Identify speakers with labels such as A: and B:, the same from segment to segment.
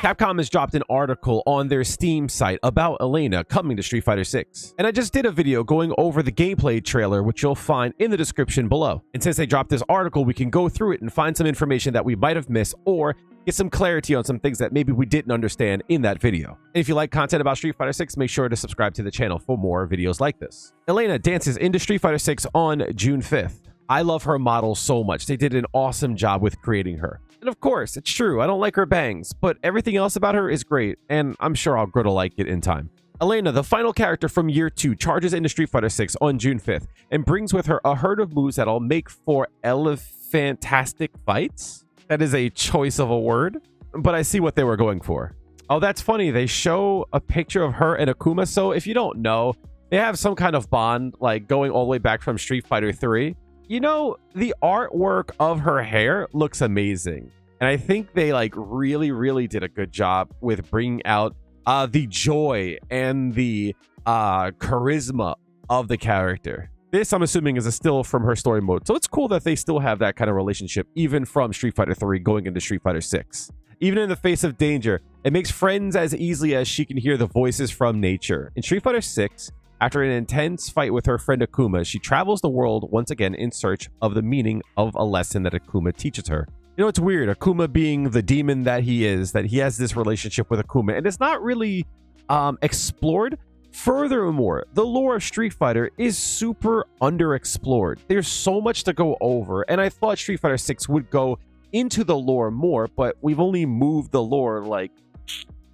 A: Capcom has dropped an article on their Steam site about Elena coming to Street Fighter 6. And I just did a video going over the gameplay trailer, which you'll find in the description below. And since they dropped this article, we can go through it and find some information that we might have missed or get some clarity on some things that maybe we didn't understand in that video. And if you like content about Street Fighter 6, make sure to subscribe to the channel for more videos like this. Elena dances into Street Fighter 6 on June 5th. I love her model so much. They did an awesome job with creating her. And of course, it's true, I don't like her bangs, but everything else about her is great, and I'm sure I'll grow to like it in time. Elena, the final character from Year 2, charges into Street Fighter 6 on June 5th, and brings with her a herd of moves that'll make for elephantastic fights? That is a choice of a word, but I see what they were going for. Oh, that's funny, they show a picture of her and Akuma, so if you don't know, they have some kind of bond, like going all the way back from Street Fighter 3. You know, the artwork of her hair looks amazing. And I think they really did a good job with bringing out the joy and the charisma of the character. This, I'm assuming, is a still from her story mode. So it's cool that they still have that kind of relationship, even from Street Fighter 3 going into Street Fighter 6. Even in the face of danger, it makes friends as easily as she can hear the voices from nature. In Street Fighter 6, after an intense fight with her friend Akuma, she travels the world once again in search of the meaning of a lesson that Akuma teaches her. You know, it's weird, Akuma being the demon that he is, that he has this relationship with Akuma, and it's not really explored. Furthermore, the lore of Street Fighter is super underexplored. There's so much to go over, and I thought Street Fighter 6 would go into the lore more, but we've only moved the lore like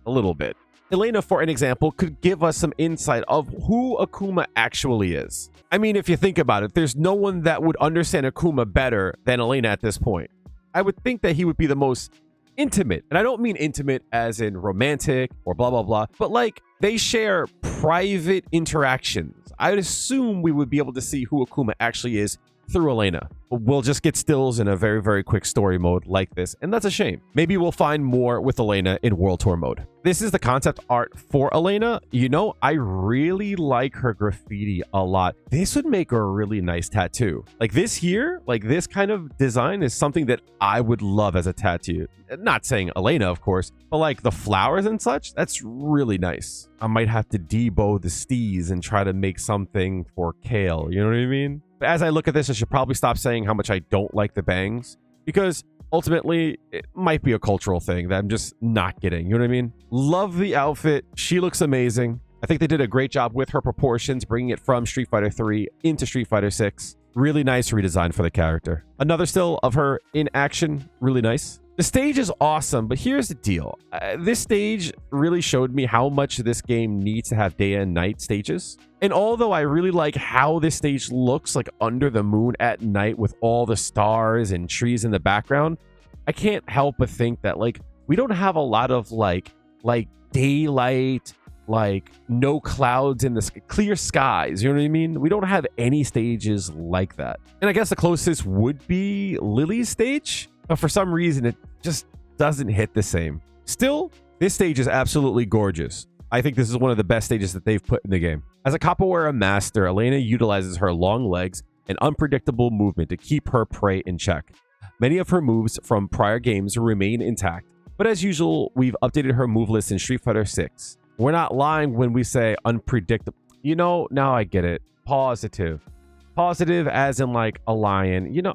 A: a little bit. Elena, for an example, could give us some insight of who Akuma actually is. I mean, if you think about it, there's no one that would understand Akuma better than Elena at this point. I would think that he would be the most intimate. And I don't mean intimate as in romantic or blah, blah, blah, but like they share private interactions. I would assume we would be able to see who Akuma actually is through Elena. We'll just get stills in a very quick story mode like this, and that's a shame. Maybe we'll find more with Elena in World Tour mode. This is the concept art for Elena. You know, I really like her graffiti a lot. This would make a really nice tattoo. Like this here, like this kind of design is something that I would love as a tattoo. Not saying Elena, of course, but like the flowers and such, that's really nice. I might have to debow the steez and try to make something for Kail, you know what I mean? But as I look at this, I should probably stop saying how much I don't like the bangs, because ultimately it might be a cultural thing that I'm just not getting. You know what I mean? Love the outfit. She looks amazing. I think they did a great job with her proportions, bringing it from Street Fighter 3 into Street Fighter 6. Really nice redesign for the character. Another still of her in action. Really nice. The stage is awesome, but here's the deal. This stage really showed me how much this game needs to have day and night stages. And although I really like how this stage looks like under the moon at night with all the stars and trees in the background, I can't help but think that like we don't have a lot of like daylight, like no clouds in the clear skies. You know what I mean? We don't have any stages like that. And I guess the closest would be Lily's stage, but for some reason it just doesn't hit the same. Still, this stage is absolutely gorgeous. I think this is one of the best stages that they've put in the game. As a capoeira master, Elena utilizes her long legs and unpredictable movement to keep her prey in check. Many of her moves from prior games remain intact, but as usual, we've updated her move list in Street Fighter 6. We're not lying when we say unpredictable. You know, now I get it. Positive. Positive as in like a lion. You know,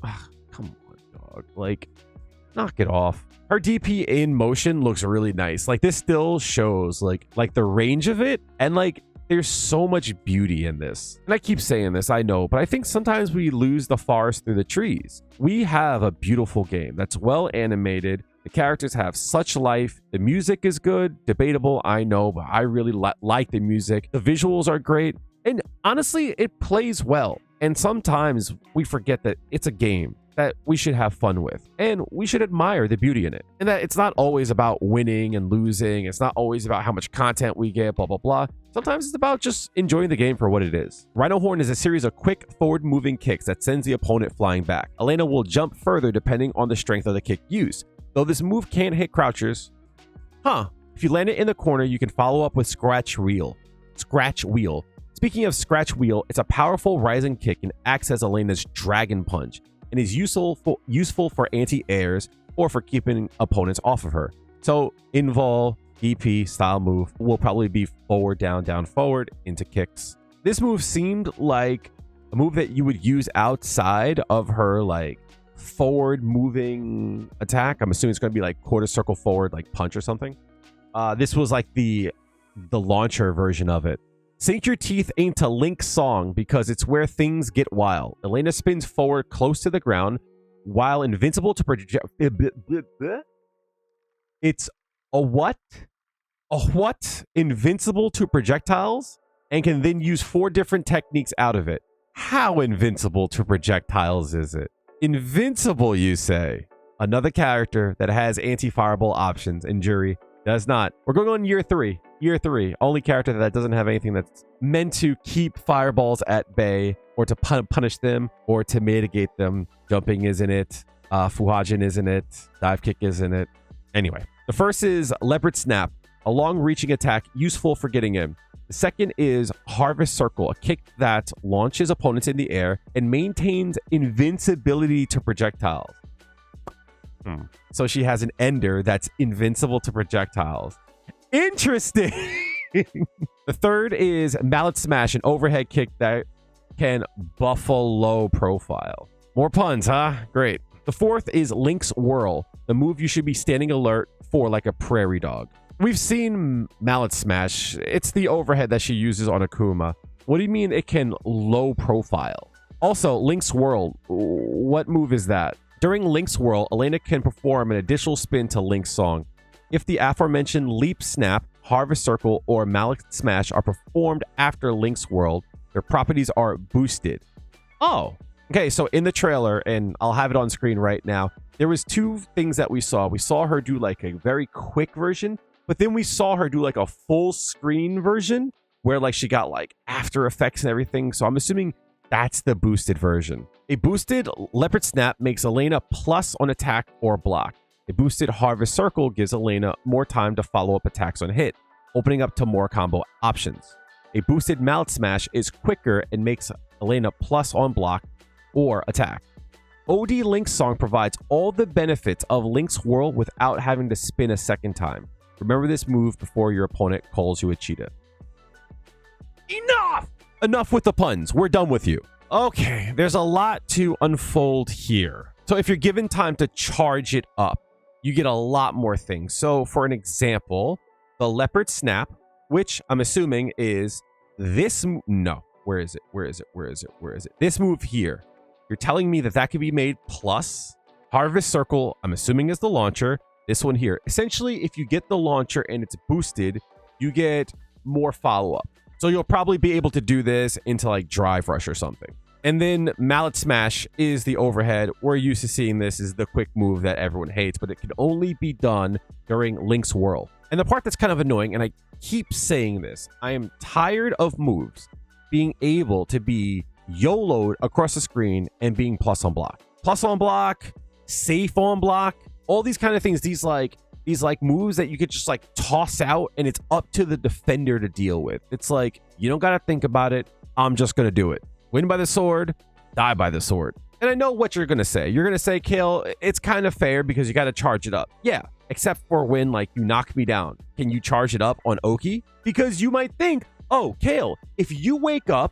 A: come on, dog. Like, knock it off. Her DP in motion looks really nice. Like this still shows like the range of it, and like there's so much beauty in this. And I keep saying this, I know, but I think sometimes we lose the forest through the trees. We have a beautiful game that's well animated. The characters have such life. The music is good, debatable, I know, but I really like the music. The visuals are great, and honestly, it plays well. And sometimes we forget that it's a game that we should have fun with, and we should admire the beauty in it, and that it's not always about winning and losing. It's not always about how much content we get, blah blah blah. Sometimes it's about just enjoying the game for what it is. Rhino Horn is a series of quick forward moving kicks that sends the opponent flying back. Elena will jump further depending on the strength of the kick used, though this move can't hit crouchers. If you land it in the corner, you can follow up with Scratch Wheel. Speaking of Scratch Wheel, it's a powerful rising kick and acts as Elena's Dragon Punch, and is useful for anti-airs or for keeping opponents off of her. So invol, DP style move will probably be forward, down, down, forward into kicks. This move seemed like a move that you would use outside of her like forward moving attack. I'm assuming it's going to be like quarter circle forward, like punch or something. This was like the launcher version of it. Sink your teeth into Link's song because it's where things get wild. Elena spins forward close to the ground while invincible to project. It's a what? A what? Invincible to projectiles and can then use 4 different techniques out of it. How invincible to projectiles is it? Invincible, you say? Another character that has anti-fireball options and Jury does not. We're going on year 3. Year 3. Only character that doesn't have anything that's meant to keep fireballs at bay or to punish them or to mitigate them. Jumping isn't it. Fuhajin isn't it. Dive kick isn't it. Anyway, the first is Leopard Snap, a long-reaching attack useful for getting in. The second is Harvest Circle, a kick that launches opponents in the air and maintains invincibility to projectiles. So she has an ender that's invincible to projectiles. Interesting. The third is Mallet Smash, an overhead kick that can buffalo profile. More puns, huh? Great. The fourth is Link's Whirl, the move you should be standing alert for like a prairie dog. We've seen Mallet Smash. It's the overhead that she uses on Akuma. What do you mean it can low profile? Also, Link's Whirl. What move is that? During Link's Whirl, Elena can perform an additional spin to Link's song. If the aforementioned Leap Snap, Harvest Circle, or Mallet Smash are performed after Link's Whirl, their properties are boosted. Oh, okay. So in the trailer, and I'll have it on screen right now, there was 2 things that we saw. We saw her do like a very quick version, but then we saw her do like a full screen version where like she got like After Effects and everything. So I'm assuming that's the boosted version. A boosted Leopard Snap makes Elena plus on attack or block. A boosted Harvest Circle gives Elena more time to follow up attacks on hit, opening up to more combo options. A boosted Mallet Smash is quicker and makes Elena plus on block or attack. OD Link's song provides all the benefits of Link's Whirl without having to spin a second time. Remember this move before your opponent calls you a cheetah. Enough! Enough with the puns. We're done with you. Okay, there's a lot to unfold here. So if you're given time to charge it up, you get a lot more things. So for an example, the Leopard Snap, which I'm assuming is this. No, where is it? Where is it? Where is it? Where is it? This move here. You're telling me that that could be made plus Harvest Circle, I'm assuming is the launcher. This one here. Essentially, if you get the launcher and it's boosted, you get more follow-up. So you'll probably be able to do this into like Drive Rush or something. And then Mallet Smash is the overhead. We're used to seeing this as the quick move that everyone hates, but it can only be done during Link's Whirl. And the part that's kind of annoying, and I keep saying this, I am tired of moves being able to be YOLO'd across the screen and being plus on block. Plus on block, safe on block, all these kind of things. These like moves that you could just like toss out and it's up to the defender to deal with. It's like, you don't got to think about it. I'm just going to do it. Win by the sword, die by the sword. And I know what you're going to say. You're going to say, Kail, it's kind of fair because you got to charge it up. Yeah, except for when like you knock me down. Can you charge it up on Oki? Because you might think, oh, Kail, if you wake up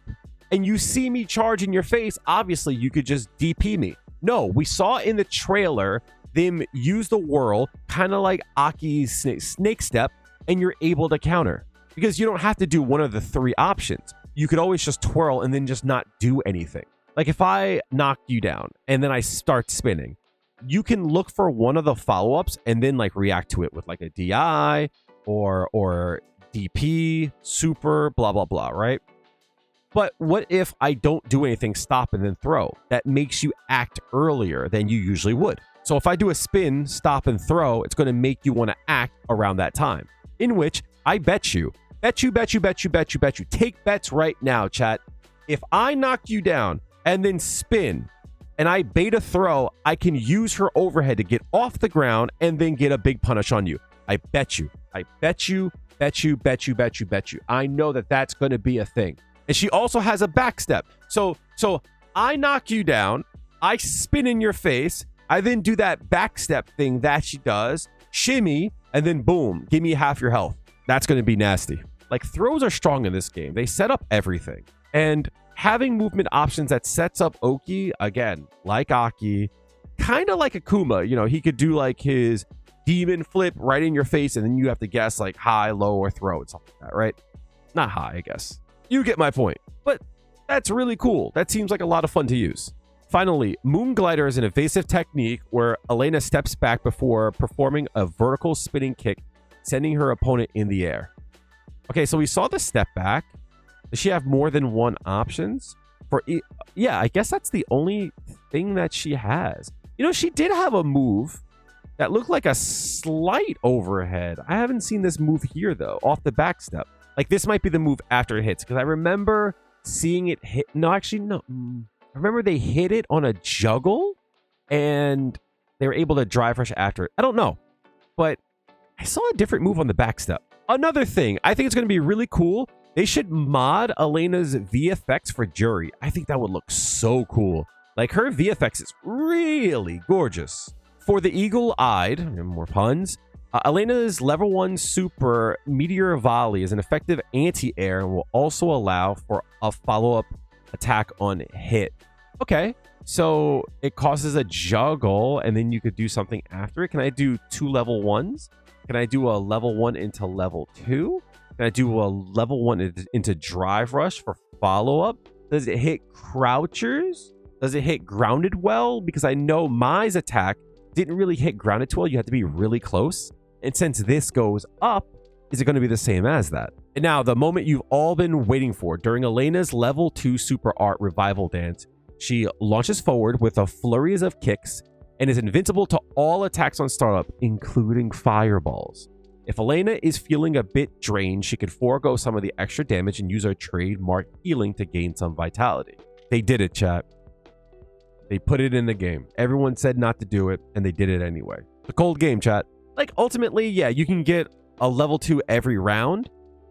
A: and you see me charge in your face, obviously you could just DP me. No, we saw in the trailer them use the whirl, kind of like Aki's snake step, and you're able to counter. Because you don't have to do one of the 3 options. You could always just twirl and then just not do anything. Like if I knock you down and then I start spinning, you can look for one of the follow-ups and then like react to it with like a DI or DP, super, blah, blah, blah, right? But what if I don't do anything, stop and then throw? That makes you act earlier than you usually would. So if I do a spin, stop and throw, it's going to make you want to act around that time. In which I bet you. Take bets right now, chat. If I knock you down and then spin and I beta throw, I can use her overhead to get off the ground and then get a big punish on you. I bet you. I bet you. I know that that's going to be a thing. And she also has a backstep. So I knock you down. I spin in your face. I then do that backstep thing that she does. Shimmy. and then boom, give me half your health. That's going to be nasty. Like, throws are strong in this game. They set up everything. And having movement options that sets up Oki, again, like Aki, kind of like Akuma. You know, he could do like his demon flip right in your face, and then you have to guess like high, low, or throw and something like that, right? Not high, I guess. You get my point. But that's really cool. That seems like a lot of fun to use. Finally, Moon Glider is an evasive technique where Elena steps back before performing a vertical spinning kick, sending her opponent in the air. Okay, so we saw the step back. Does she have more than one options? Yeah, I guess that's the only thing that she has. You know, she did have a move that looked like a slight overhead. I haven't seen this move here, though, off the back step. Like, this might be the move after it hits, because I remember seeing it hit. No, actually, no. I remember they hit it on a juggle, and they were able to drive rush after it. I don't know, but I saw a different move on the back step. Another thing, I think it's going to be really cool. They should mod Elena's VFX for Jury. I think that would look so cool. Like, her VFX is really gorgeous. For the eagle-eyed, more puns, Elena's level 1 super Meteor Volley is an effective anti-air and will also allow for a follow-up attack on hit. Okay, so it causes a juggle, and then you could do something after it. Can I do 2 level 1s? Can I do a level 1 into level 2? Can I do a level 1 into Drive Rush for follow-up? Does it hit crouchers? Does it hit grounded well? Because I know Mai's attack didn't really hit grounded well. You have to be really close. And since this goes up, is it going to be the same as that? And now, the moment you've all been waiting for. During Elena's level 2 super art revival dance, she launches forward with a flurry of kicks and is invincible to all attacks on startup, including fireballs. If Elena is feeling a bit drained, she could forego some of the extra damage and use her trademark healing to gain some vitality. They did it, chat. They put it in the game. Everyone said not to do it, and they did it anyway. The cold game, chat. Like, ultimately, yeah, you can get a level 2 every round,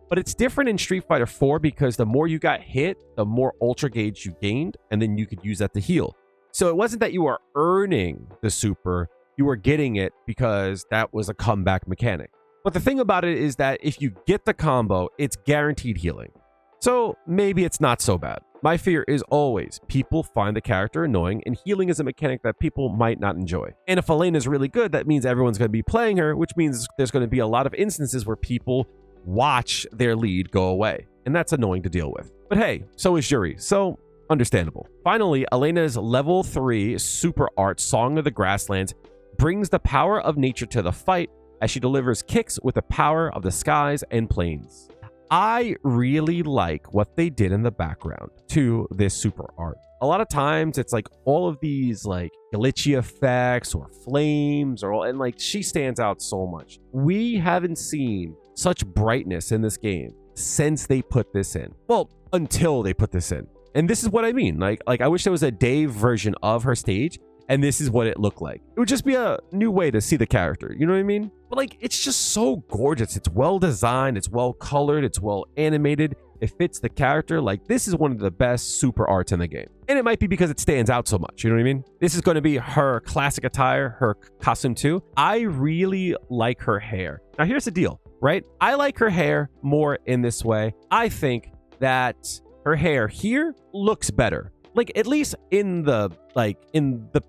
A: but it's different in Street Fighter 4 because the more you got hit, the more Ultra Gauge you gained, and then you could use that to heal. So it wasn't that you were earning the super, you were getting it because that was a comeback mechanic. But the thing about it is that if you get the combo, it's guaranteed healing. So maybe it's not so bad. My fear is always people find the character annoying, and healing is a mechanic that people might not enjoy. And if Elena is really good, that means everyone's going to be playing her, which means there's going to be a lot of instances where people watch their lead go away. And that's annoying to deal with. But hey, so is Yuri, so understandable. Finally, Elena's level 3 super art Song of the Grasslands brings the power of nature to the fight as she delivers kicks with the power of the skies and plains. I really like what they did in the background to this super art. A lot of times it's like all of these like glitchy effects or flames and like she stands out so much. We haven't seen such brightness in this game since they put this in. Well, until they put this in. And this is what I mean. Like I wish there was a Dave version of her stage, and this is what it looked like. It would just be a new way to see the character. You know what I mean? But like, it's just so gorgeous. It's well designed. It's well colored. It's well animated. It fits the character. Like, this is one of the best super arts in the game. And it might be because it stands out so much. You know what I mean? This is going to be her classic attire, her costume too. I really like her hair. Now, here's the deal, right? I like her hair more in this way. I think that her hair here looks better. Like, at least in the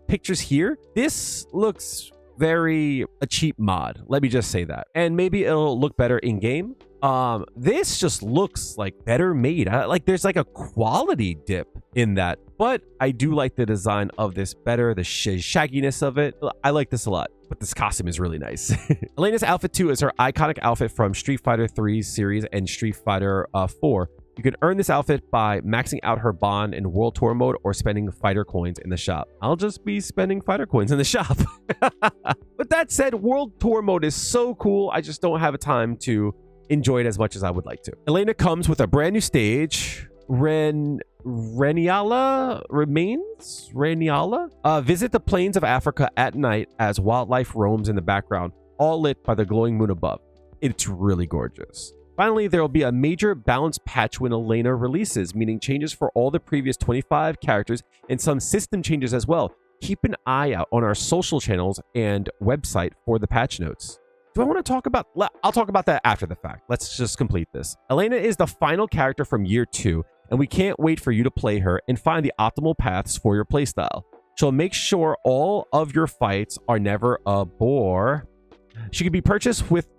A: pictures here, this looks very a cheap mod. Let me just say that. And maybe it'll look better in game. This just looks like better made. Like there's like a quality dip in that, but I do like the design of this better, the shagginess of it. I like this a lot, but this costume is really nice. Elena's outfit 2 is her iconic outfit from Street Fighter 3 series and Street Fighter 4. You can earn this outfit by maxing out her bond in World Tour mode or spending fighter coins in the shop. I'll just be spending fighter coins in the shop. But that said, World Tour mode is so cool. I just don't have a time to enjoy it as much as I would like to. Elena comes with a brand new stage. Reniala? Visit the plains of Africa at night as wildlife roams in the background, all lit by the glowing moon above. It's really gorgeous. Finally, there will be a major balance patch when Elena releases, meaning changes for all the previous 25 characters and some system changes as well. Keep an eye out on our social channels and website for the patch notes. Do I want to talk about... I'll talk about that after the fact. Let's just complete this. Elena is the final character from year 2, and we can't wait for you to play her and find the optimal paths for your playstyle. She'll make sure all of your fights are never a bore. She can be purchased with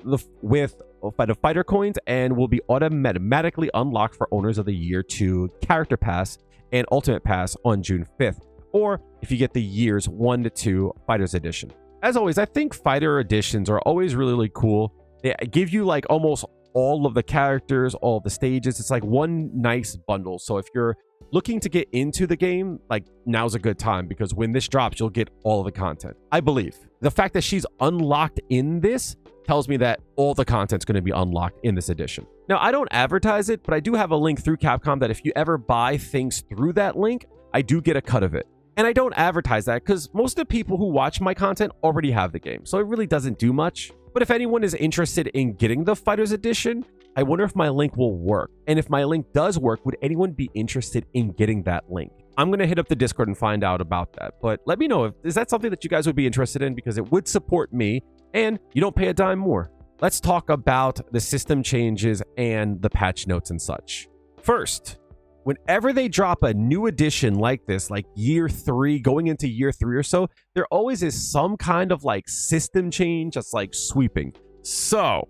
A: fighter coins and will be automatically unlocked for owners of the year 2 character pass and ultimate pass on June 5th, or if you get the years 1 to 2 fighters edition. As always, I think fighter editions are always really, really cool. They give you like almost all of the characters, all the stages. It's like one nice bundle. So if you're looking to get into the game, like, now's a good time, because when this drops, you'll get all of the content. I believe the fact that she's unlocked in this tells me that all the content's going to be unlocked in this edition. Now, I don't advertise it, but I do have a link through Capcom that if you ever buy things through that link, I do get a cut of it. And I don't advertise that because most of the people who watch my content already have the game, so it really doesn't do much. But if anyone is interested in getting the Fighters Edition, I wonder if my link will work. And if my link does work, would anyone be interested in getting that link? I'm going to hit up the Discord and find out about that. But let me know, is that something that you guys would be interested in? Because it would support me and you don't pay a dime more. Let's talk about the system changes and the patch notes and such. First, whenever they drop a new edition like this, like year 3, going into year 3 or so, there always is some kind of like system change that's like sweeping. So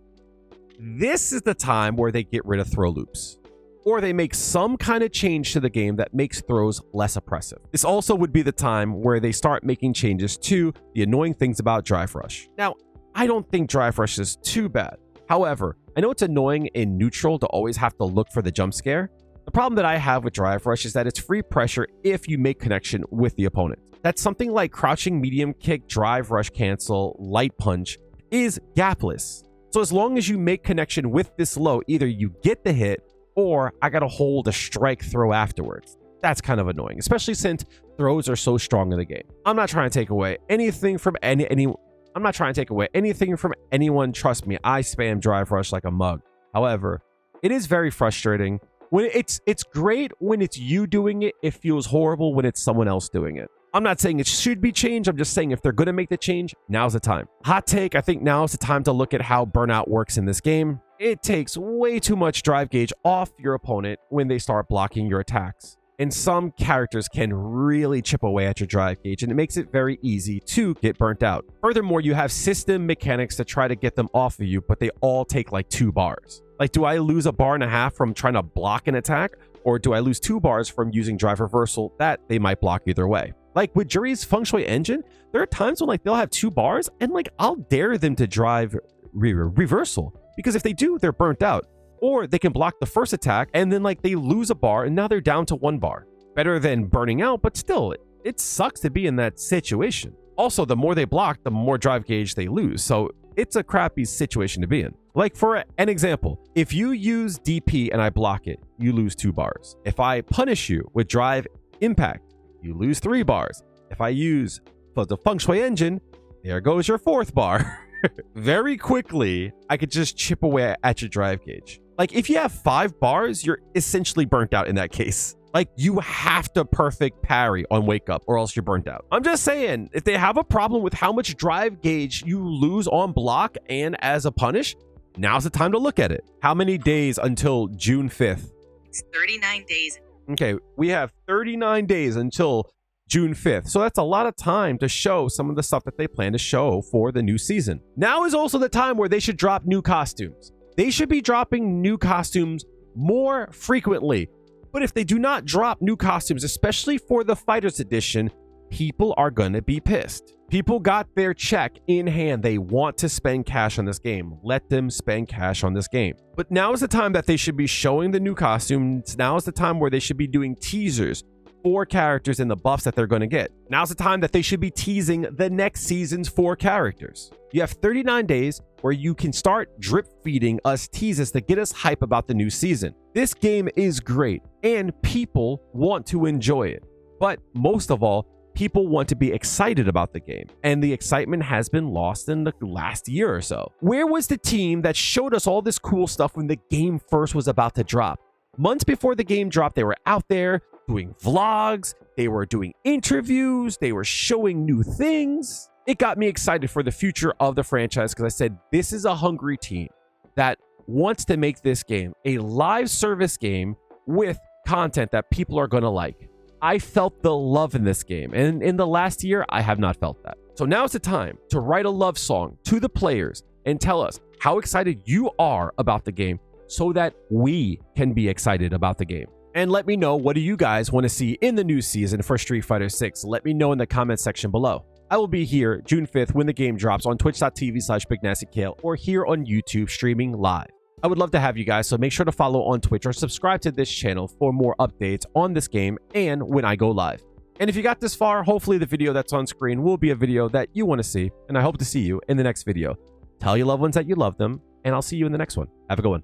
A: this is the time where they get rid of throw loops, or they make some kind of change to the game that makes throws less oppressive. This also would be the time where they start making changes to the annoying things about Drive Rush. Now, I don't think Drive Rush is too bad. However, I know it's annoying in neutral to always have to look for the jump scare. The problem that I have with Drive Rush is that it's free pressure if you make connection with the opponent. That's something like crouching medium kick, Drive Rush cancel, light punch is gapless. So as long as you make connection with this low, either you get the hit or I gotta hold a strike throw afterwards. That's kind of annoying, especially since throws are so strong in the game. I'm not trying to take away anything from I'm not trying to take away anything from anyone. Trust me, I spam Drive Rush like a mug. However, it is very frustrating. When it's great when it's you doing it. It feels horrible when it's someone else doing it. I'm not saying it should be changed. I'm just saying if they're going to make the change, now's the time. Hot take, I think now is the time to look at how burnout works in this game. It takes way too much drive gauge off your opponent when they start blocking your attacks. And some characters can really chip away at your drive gauge, and it makes it very easy to get burnt out. Furthermore, you have system mechanics to try to get them off of you, but they all take like 2 bars. Like, do I lose 1.5 bars from trying to block an attack? Or do I lose 2 bars from using drive reversal that they might block either way? Like with Jury's Feng Shui engine, there are times when like they'll have 2 bars and like I'll dare them to drive reversal, because if they do, they're burnt out. Or they can block the first attack and then like they lose 1 bar and now they're down to 1 bar. Better than burning out, but still, it sucks to be in that situation. Also, the more they block, the more drive gauge they lose. So it's a crappy situation to be in. Like for an example, if you use DP and I block it, you lose 2 bars. If I punish you with drive impact, you lose 3 bars. If I use the Feng Shui engine, there goes your 4th bar. Very quickly, I could just chip away at your drive gauge. Like if you have 5 bars, you're essentially burnt out in that case. Like you have to perfect parry on wake up or else you're burnt out. I'm just saying, if they have a problem with how much drive gauge you lose on block and as a punish, now's the time to look at it. How many days until June 5th?
B: It's 39 days.
A: Okay, we have 39 days until June 5th. So that's a lot of time to show some of the stuff that they plan to show for the new season. Now is also the time where they should drop new costumes. They should be dropping new costumes more frequently. But if they do not drop new costumes, especially for the Fighters Edition, people are going to be pissed. People got their check in hand. They want to spend cash on this game. Let them spend cash on this game. But now is the time that they should be showing the new costumes. Now is the time where they should be doing teasers for characters and the buffs that they're going to get. Now's the time that they should be teasing the next season's 4 characters. You have 39 days where you can start drip feeding us teases to get us hype about the new season. This game is great and people want to enjoy it. But most of all, people want to be excited about the game, and the excitement has been lost in the last year or so. Where was the team that showed us all this cool stuff when the game first was about to drop? Months before the game dropped, they were out there doing vlogs, they were doing interviews, they were showing new things. It got me excited for the future of the franchise because I said, this is a hungry team that wants to make this game a live service game with content that people are going to like. I felt the love in this game, and in the last year, I have not felt that. So now it's the time to write a love song to the players and tell us how excited you are about the game so that we can be excited about the game. And let me know, what do you guys want to see in the new season for Street Fighter 6? Let me know in the comments section below. I will be here June 5th when the game drops on twitch.tv/BigNastyKail or here on YouTube streaming live. I would love to have you guys, so make sure to follow on Twitch or subscribe to this channel for more updates on this game and when I go live. And if you got this far, hopefully the video that's on screen will be a video that you want to see, and I hope to see you in the next video. Tell your loved ones that you love them, and I'll see you in the next one. Have a good one.